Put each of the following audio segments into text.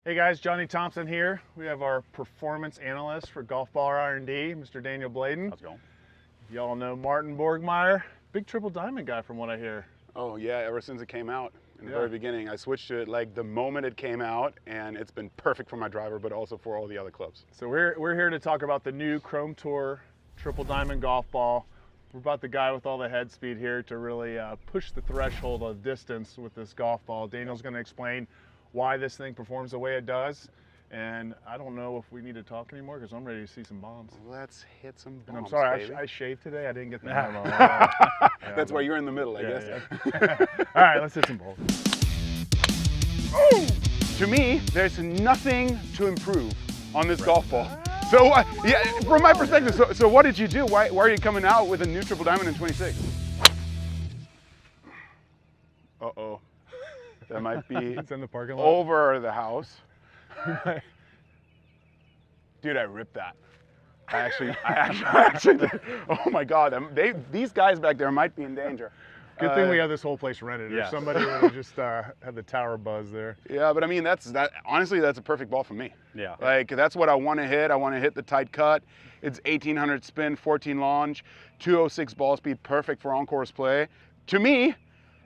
Hey guys, Johnny Thompson here. We have our performance analyst for Golf Ball R&D, Mr. Daniel Bladen. How's it going? Y'all know Martin Borgmeyer, big triple diamond guy from what I hear. Oh yeah, ever since it came out in the very beginning. I switched to it like the moment it came out, and it's been perfect for my driver, but also for all the other clubs. So we're here to talk about the new Chrome Tour triple diamond golf ball. We're about the guy with all the head speed here to really push the threshold of distance with this golf ball. Daniel's going to explain why this thing performs the way it does. And I don't know if we need to talk anymore because I'm ready to see some bombs. Let's hit some bombs, And I'm sorry, baby. I shaved today. I didn't get the memo. That's why you're in the middle, I guess. Yeah. All right, let's hit some balls. Oh! To me, there's nothing to improve on this golf ball. So, yeah, from my perspective, so what did you do? Why are you coming out with a new triple diamond in 26? Uh-oh. That might be It's in the parking lot. over the house. Dude, I ripped that. I actually did. Oh my God, these guys back there might be in danger. Good thing we have this whole place rented. Yeah. If somebody would have just had the tower buzz there. Yeah, but I mean, honestly, that's a perfect ball for me. Yeah. Like, that's what I want to hit. I want to hit the tight cut. It's 1800 spin, 14 launch, 206 ball speed, perfect for on-course play. To me,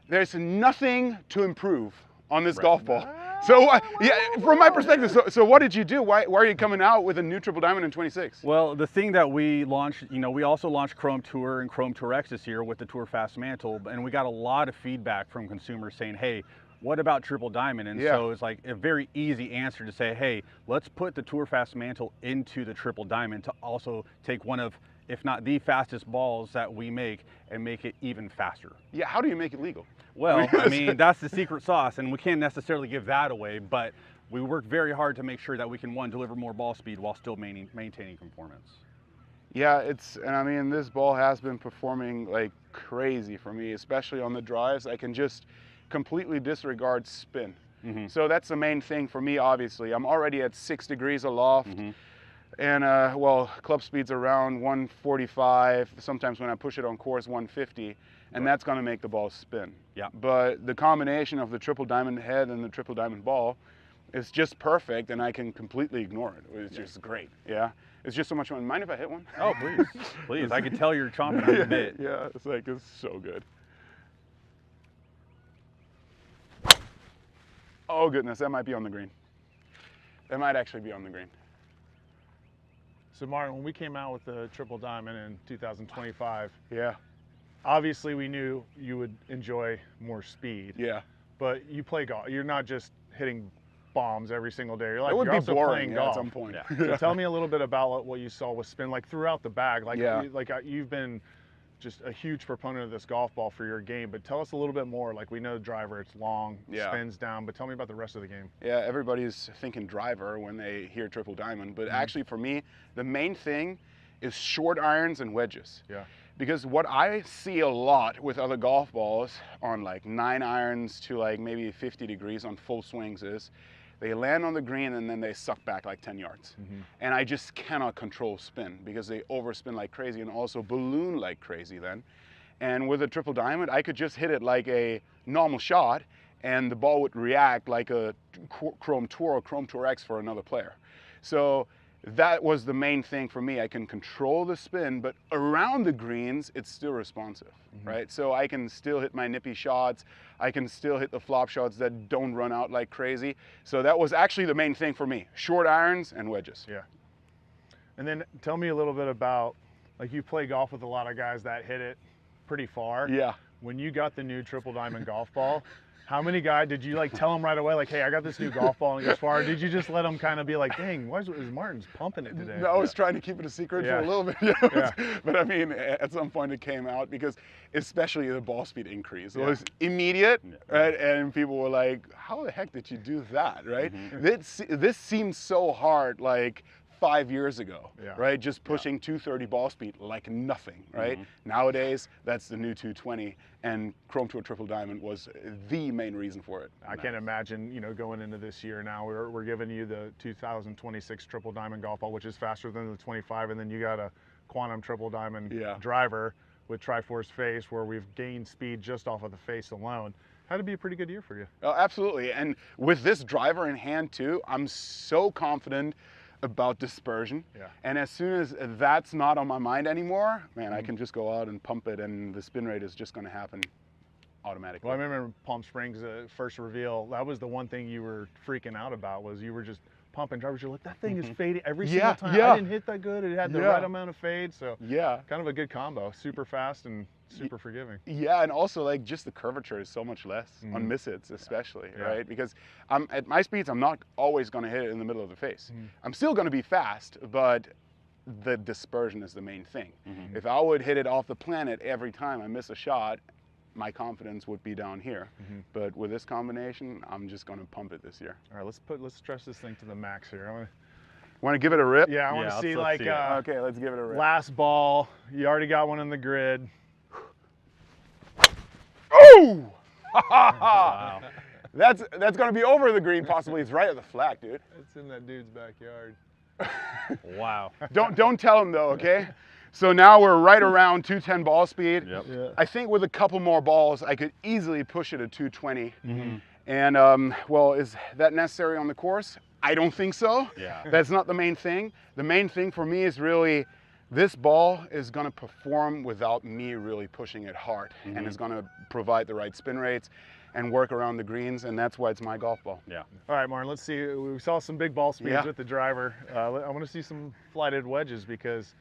there's nothing to improve on this golf ball. So, yeah, from my perspective, so what did you do? Why are you coming out with a new triple diamond in 26? Well, the thing that we launched, we also launched Chrome Tour and Chrome Tour X this year with the Tour Fast Mantle, and we got a lot of feedback from consumers saying, hey, what about triple diamond? And so it's like a very easy answer to say, hey, let's put the Tour Fast Mantle into the triple diamond to also take one of, if not the fastest balls that we make and make it even faster. Yeah, how do you make it legal? Well, I mean, that's the secret sauce, and we can't necessarily give that away, but we work very hard to make sure that we can, one, deliver more ball speed while still maintaining performance. Yeah, and I mean, this ball has been performing like crazy for me, especially on the drives. I can just completely disregard spin. So that's the main thing for me, obviously. I'm already at 6 degrees aloft. And well, club speed's around 145. Sometimes when I push it on course, 150, and that's going to make the ball spin. Yeah. But the combination of the triple diamond head and the triple diamond ball is just perfect, and I can completely ignore it. It's just great. Yeah. It's just so much fun. Mind if I hit one? Oh, please, please. I can tell you're chomping at the bit. Yeah, it's so good. Oh goodness, that might be on the green. That might actually be on the green. So Martin, when we came out with the triple diamond in 2025, Yeah. obviously we knew you would enjoy more speed. Yeah. But you play golf. You're not just hitting bombs every single day. You're like, It would you're be also boring playing at golf. some point. Yeah. So tell me a little bit about what you saw with spin, like throughout the bag. Like, Yeah. you've been just a huge proponent of this golf ball for your game, but tell us a little bit more. Like, we know the driver, it's long, spins down, but tell me about the rest of the game. Yeah, everybody's thinking driver when they hear triple diamond, but actually for me, the main thing is short irons and wedges. Yeah. Because what I see a lot with other golf balls on like 9 irons to like maybe 50 degrees on full swings is they land on the green and then they suck back like 10 yards. And I just cannot control spin because they overspin like crazy and also balloon like crazy then. And with a triple diamond, I could just hit it like a normal shot and the ball would react like a Chrome Tour or Chrome Tour X for another player. So that was the main thing for me. I can control the spin, but around the greens, it's still responsive, right? So I can still hit my nippy shots. I can still hit the flop shots that don't run out like crazy. So that was actually the main thing for me, short irons and wedges. Yeah. And then tell me a little bit about, like, you play golf with a lot of guys that hit it pretty far. Yeah. When you got the new triple diamond golf ball, how many guys did you like tell them right away, like, hey, I got this new golf ball and it goes far? Or did you just let them kind of be like, dang, why is Martin's pumping it today? No, I was trying to keep it a secret for a little bit. But I mean, at some point it came out because especially the ball speed increase. It was immediate, right? And people were like, how the heck did you do that, right? This seems so hard, like 5 years ago, right? Just pushing 230 ball speed like nothing, right? Nowadays, that's the new 220, and Chrome Tour Triple Diamond was the main reason for it. I can't imagine, going into this year now, we're giving you the 2026 Triple Diamond golf ball, which is faster than the 25, and then you got a Quantum Triple Diamond driver with Triforce face, where we've gained speed just off of the face alone. Had to be a pretty good year for you. Oh, absolutely. And with this driver in hand too, I'm so confident about dispersion. Yeah. And as soon as that's not on my mind anymore, man, I can just go out and pump it, and the spin rate is just going to happen automatically. Well, I remember Palm Springs, first reveal, that was the one thing you were freaking out about, was you were just pumping drivers. You're like, that thing is fading every single time. I didn't hit that good. It had the right amount of fade. So kind of a good combo. Super fast and super forgiving. Yeah, and also like just the curvature is so much less on mishits, especially, right? Because at my speeds, I'm not always going to hit it in the middle of the face. I'm still going to be fast, but the dispersion is the main thing. If I would hit it off the planet every time I miss a shot, my confidence would be down here. But with this combination, I'm just going to pump it this year. All right, let's stretch this thing to the max here. Want to give it a rip? I want to see like okay, let's give it a rip. last ball. You already got one in the grid. Oh! Wow. That's going to be over the green possibly. It's right at the flat, dude. It's in that dude's backyard. Wow. Don't tell him though, okay? So now we're right around 210 ball speed. Yep. Yeah. I think with a couple more balls, I could easily push it to 220. And well, is that necessary on the course? I don't think so. Yeah. That's not the main thing. The main thing for me is really this ball is going to perform without me really pushing it hard, and it's going to provide the right spin rates and work around the greens, and that's why it's my golf ball. Yeah. All right, Martin, let's see. We saw some big ball speeds Yeah. with the driver. I want to see some flighted wedges because,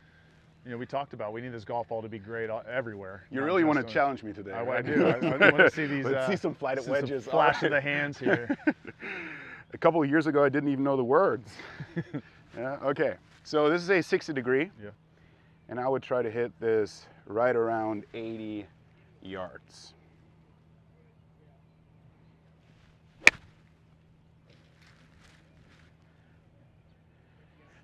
you know, we talked about we need this golf ball to be great everywhere. You really want to challenge me today, I right? do. I want to see these. Let's see some flighted wedges. Some flash of the hands here. A couple of years ago, I didn't even know the words. Yeah. Okay. So this is a 60 degree. Yeah. And I would try to hit this right around 80 yards.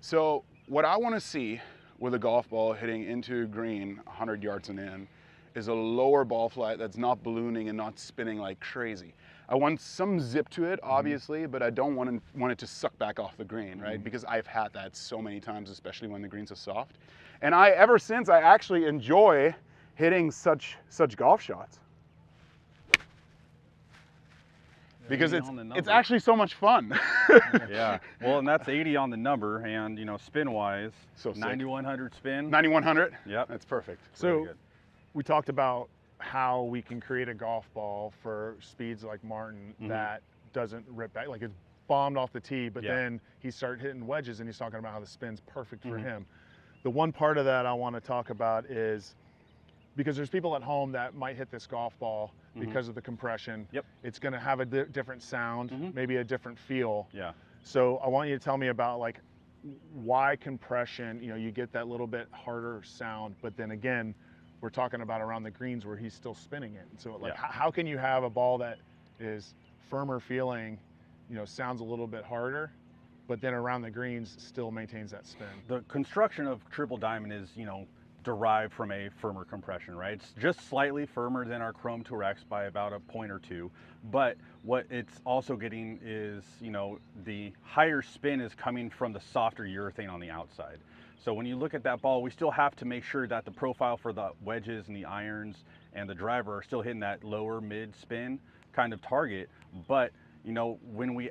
So what I want to see with a golf ball hitting into green 100 yards and in is a lower ball flight that's not ballooning and not spinning like crazy. I want some zip to it, obviously, but I don't want it to suck back off the green, right? Because I've had that so many times, especially when the greens are soft. And ever since, I actually enjoy hitting such golf shots. Because it's actually so much fun. Yeah. Well, and that's 80 on the number, and you know, spin-wise, So sick. 9100 spin. 9100? Yep. That's perfect. So we talked about how we can create a golf ball for speeds like Martin that doesn't rip back, like it's bombed off the tee, but then he started hitting wedges, and he's talking about how the spin's perfect for him. The one part of that I want to talk about is, because there's people at home that might hit this golf ball because of the compression. Yep. It's going to have a different sound, maybe a different feel. Yeah. So I want you to tell me about like why compression, you know, you get that little bit harder sound, but then again, we're talking about around the greens where he's still spinning it. So like, how can you have a ball that is firmer feeling, you know, sounds a little bit harder, but then around the greens still maintains that spin? The construction of Triple Diamond is, you know, derived from a firmer compression, right? It's just slightly firmer than our Chrome Tour X by about a point or two, but what it's also getting is, you know, the higher spin is coming from the softer urethane on the outside. So when you look at that ball, we still have to make sure that the profile for the wedges and the irons and the driver are still hitting that lower mid spin kind of target, but you know, when we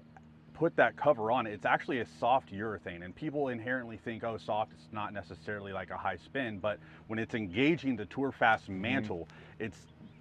put that cover on it, it's actually a soft urethane, and people inherently think, oh, soft, it's not necessarily like a high spin, but when it's engaging the Tour Fast mantle, it's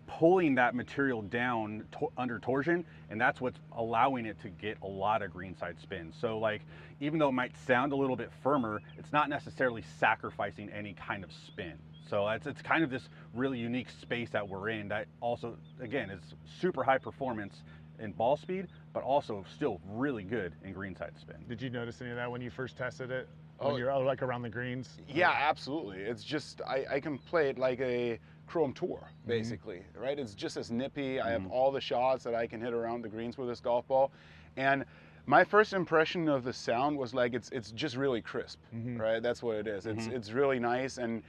pulling that material down under torsion, and that's what's allowing it to get a lot of greenside spin. So like, even though it might sound a little bit firmer, it's not necessarily sacrificing any kind of spin. So it's kind of this really unique space that we're in that also, again, is super high performance in ball speed, but also still really good in greenside spin. Did you notice any of that when you first tested it? When you're like around the greens? Yeah, absolutely. It's just, I can play it like a Chrome Tour, basically, right? It's just as nippy. I have all the shots that I can hit around the greens with this golf ball. And my first impression of the sound was like, it's just really crisp, right? That's what it is. It's really nice. And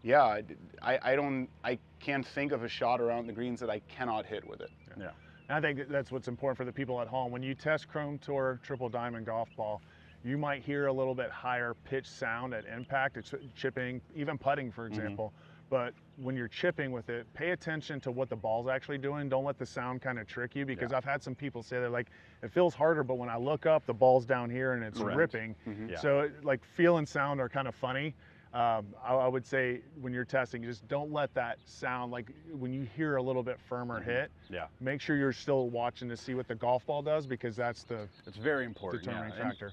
yeah, I can't think of a shot around the greens that I cannot hit with it. Yeah. And I think that's what's important for the people at home. When you test Chrome Tour Triple Diamond golf ball, you might hear a little bit higher pitch sound at impact. It's chipping, even putting, for example. But when you're chipping with it, pay attention to what the ball's actually doing. Don't let the sound kind of trick you, because I've had some people say that, like, it feels harder, but when I look up, the ball's down here and it's ripping. Yeah. So like feel and sound are kind of funny. I would say when you're testing, you just don't let that sound, like when you hear a little bit firmer hit, make sure you're still watching to see what the golf ball does, because that's it's very important, determining factor.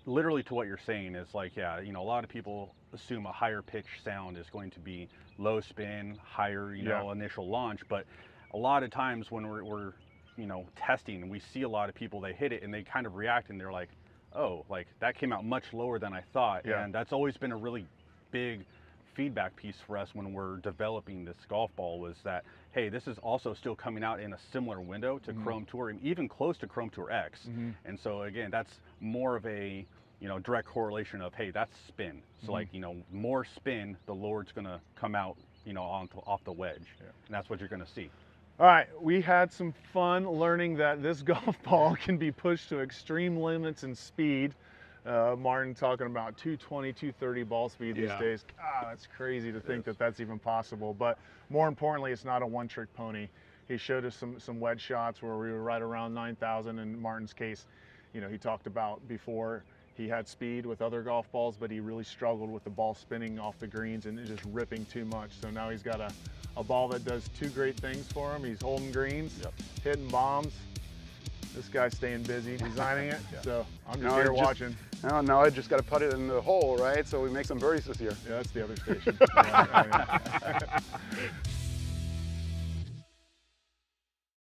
Literally to what you're saying is like, you know, a lot of people assume a higher pitch sound is going to be low spin, higher, you know, initial launch, but a lot of times when we're you know, testing, and we see a lot of people, they hit it and they kind of react and they're like, oh, like that came out much lower than I thought. And that's always been a really big feedback piece for us when we're developing this golf ball, was that, hey, this is also still coming out in a similar window to Chrome Tour, and even close to Chrome Tour X. And so again, that's more of a, you know, direct correlation of, hey, that's spin. So like, you know, more spin, the lower it's gonna come out, you know, off the wedge. And that's what you're gonna see. All right, we had some fun learning that this golf ball can be pushed to extreme limits in speed. Martin talking about 220, 230 ball speed these days. Ah, that's crazy to think that that's even possible. But more importantly, it's not a one-trick pony. He showed us some wedge shots where we were right around 9,000. In Martin's case, you know, he talked about before he had speed with other golf balls, but he really struggled with the ball spinning off the greens and just ripping too much. So now he's got a ball that does two great things for him. He's holding greens, hitting bombs. This guy's staying busy designing it, so I'm just here watching. Now I just got to put it in the hole, right? So we make some birdies this year. Yeah, that's the other station.